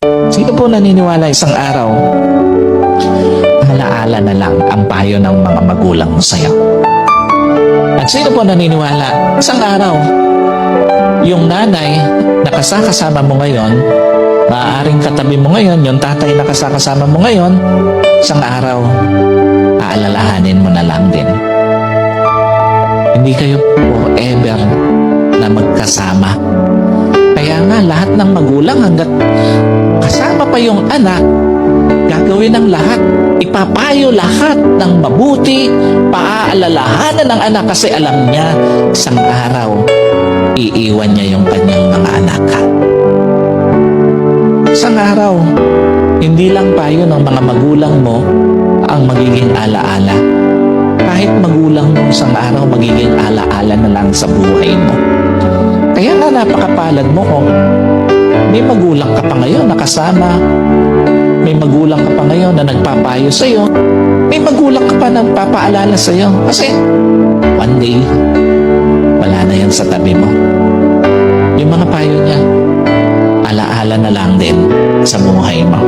Sino po naniniwala isang araw, alaala na lang ang payo ng mga magulang mo sa'yo? At sino po naniniwala isang araw, yung nanay na kasama mo ngayon, maaaring katabi mo ngayon, yung tatay na kasama mo ngayon, isang araw, aalalahanin mo na lang din. Hindi kayo forever na magkasama. Kaya nga, lahat ng magulang hanggat kasama pa yung anak, gagawin ng lahat. Ipapayo lahat ng mabuti, paaalalahanan ng anak kasi alam niya, isang araw, iiwan niya yung kanyang mga anak. Isang araw, hindi lang payo ng mga magulang mo ang magiging alaala. Kahit magulang mo isang araw, magiging alaala na lang sa buhay mo. Kaya nga napakapalad mo kung may magulang ka pa ngayon na kasama, may magulang ka pa ngayon na nagpapayo sa'yo, may magulang ka pa na nagpapaalala sa'yo. Kasi one day, wala na yan sa tabi mo. Yung mga payo niya, alaala na lang din sa buhay mo.